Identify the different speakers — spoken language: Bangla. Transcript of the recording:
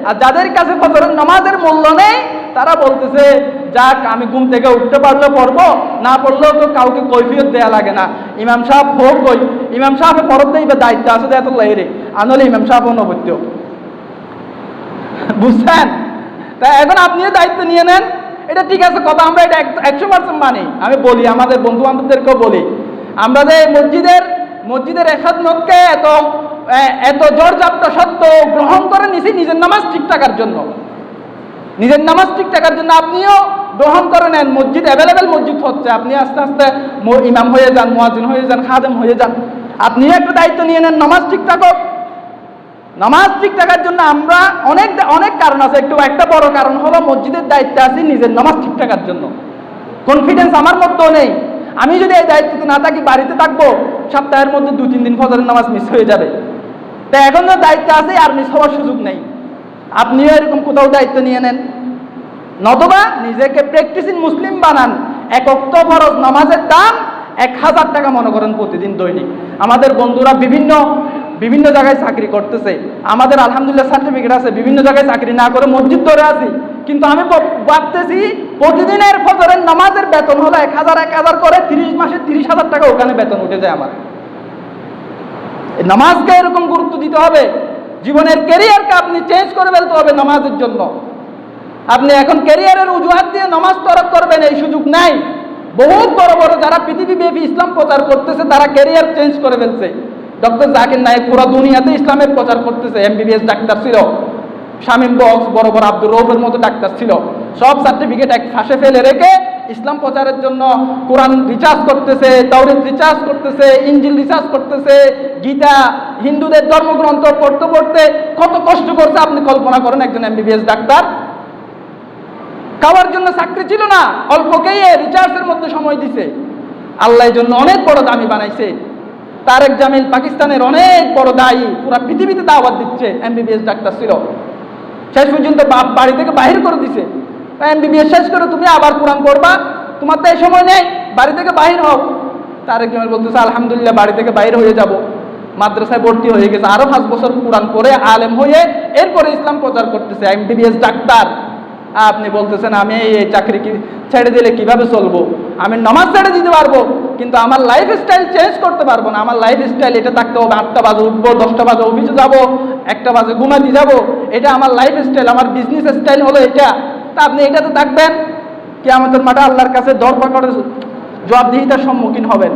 Speaker 1: আর যাদের কাছে ফজরের নামাজের মূল্য নেই তারা বলতেছে যাক আমি ঘুম থেকে উঠতে পারলে পড়বো, না পড়লেও তো কাউকে কৈফিয়ত দেয়া লাগে না, ইমাম সাহেব হোক কই, ইমাম সাহেবের ফরজ দেইবে দায়িত্ব আছে এত লাইরে, আনলে ইমাম সাহেব নবত্য। বুঝছেন? তা এখন আপনিও দায়িত্ব নিয়ে নেন, এটা ঠিক আছে কথা, আমরা এটা 100% মানি। আমি বলি আমাদের বন্ধু বান্ধবদেরকেও বলি, আমরা যে মসজিদের এসাদনতকে এত জোরজাপটা সত্য গ্রহণ করে নিছি নিজের নামাজ ঠিক থাকার জন্য, নিজের নামাজ ঠিক থাকার জন্য আপনিও গ্রহণ করে নেন। মসজিদ অ্যাভেলেবেল মসজিদ হচ্ছে, আপনি আস্তে আস্তে ইমাম হয়ে যান, মুয়াজ্জিন হয়ে যান, খাদেম হয়ে যান, আপনিও একটা দায়িত্ব নিয়ে নেন নামাজ ঠিক থাকুক। নামাজ ঠিক থাকার জন্য আমরা অনেক কারণ আছে, একটা বড় কারণ হলো মসজিদের দায়িত্বে আছি নিজের নামাজ ঠিক থাকার জন্য। কনফিডেন্স আমার মধ্যেও নেই, আমি যদি এই দায়িত্বতে না থাকি বাড়িতে থাকবো, সপ্তাহের মধ্যে 2-3 দিন ফজরের নামাজ মিস হয়ে যাবে। তাই এখন যে দায়িত্ব আছে আর মিস হওয়ার সুযোগ নেই। আপনিও এরকম কোথাও দায়িত্ব নিয়ে নেন, নতবা নিজেকে প্র্যাকটিসিং মুসলিম বানান। এক ওয়াক্ত ফরজ নামাজের দাম 1000 টাকা মনে করেন প্রতিদিন দৈনিক। আমাদের বন্ধুরা বিভিন্ন জায়গায় চাকরি করতেছে, আমাদের আলহামদুলিল্লাহ সার্টিফিকেট আছে, বিভিন্ন জায়গায় চাকরি না করে মসজিদ ধরে আছি, কিন্তু আমি ভাবতেছি প্রতিদিনের ফজরের নামাজের বেতন হলো 1000 করে 30 মাসে 30,000 টাকা ওখানে বেতন উঠে যায় আমার। নামাজকে এরকম গুরুত্ব দিতে হবে, জীবনের ক্যারিয়ারকে আপনি চেঞ্জ করে ফেলতে হবে নামাজের জন্য। আপনি এখন ক্যারিয়ারের অজুহাত দিয়ে নামাজ তরক করবেন এই সুযোগ নাই। বহুত বড় বড় যারা পৃথিবীব্যাপী ইসলাম প্রচার করতেছে তারা ক্যারিয়ার চেঞ্জ করে ফেলছে। ডক্টর জাকির নায়েক পুরো দুনিয়াতে ইসলামের প্রচার করতেছে, MBBS ডাক্তার ছিল, শামীম বক্স, বড় বড় আব্দুর রৌফের মতো ডাক্তার ছিল, সব সার্টিফিকেট এক ফাঁসে ফেলে রেখে ইসলাম প্রচারের জন্য কোরআন রিসার্চ করতেছে, তাওরাত রিসার্চ করতেছে, ইনজিল রিসার্চ করতেছে, গীতা, হিন্দুদের ধর্মগ্রন্থ পড়তে পড়তে কত কষ্ট করছে আপনি কল্পনা করেন। একজন MBBS ডাক্তার, খাওয়ার জন্য চাকরি ছিল না, অল্প খেয়ে রিসার্চের মধ্যে সময় দিছে, আল্লাহর জন্য অনেক বড় দামি বানাইছে। তারেক জামিল পাকিস্তানের অনেক বড় দায়ী, পুরা পৃথিবীতে দাওয়াত দিচ্ছে, MBBS ডাক্তার ছিল। শেষ পর্যন্ত বাড়ি থেকে বাহির করে দিছে। MBBS শেষ করে তুমি আবার কোরআন পড়বা, তোমার তো এই সময় নেই, বাড়ি থেকে বাহির হও। তারেক জামিল বলতেছে আলহামদুলিল্লাহ বাড়ি থেকে বাইরে হয়ে যাব। মাদ্রাসায় ভর্তি হয়ে গেছে, আরো 5 বছর কোরআন পড়ে আলেম হয়ে এরপরে ইসলাম প্রচার করতেছে, MBBS ডাক্তার। আপনি বলতেছেন আমি এই চাকরি ছেড়ে দিলে কিভাবে চলবো, আমি নামাজ ছেড়ে দিতে পারবো কিন্তু আমার লাইফ স্টাইল চেঞ্জ করতে পারবো না। আমার লাইফ স্টাইল এটা থাকতে হবে, 8টা বাজে উঠবো, 10টা বাজে অফিসে যাবো, 1টা বাজে ঘুমাতে যাবো, এটা আমার লাইফ স্টাইল, আমার বিজনেস স্টাইল হলো এটা। তা আপনি এটাতে থাকবেন, কিয়ামতের মাঠে আল্লাহর কাছে দরবার করে জবাবদিহিতার সম্মুখীন হবেন।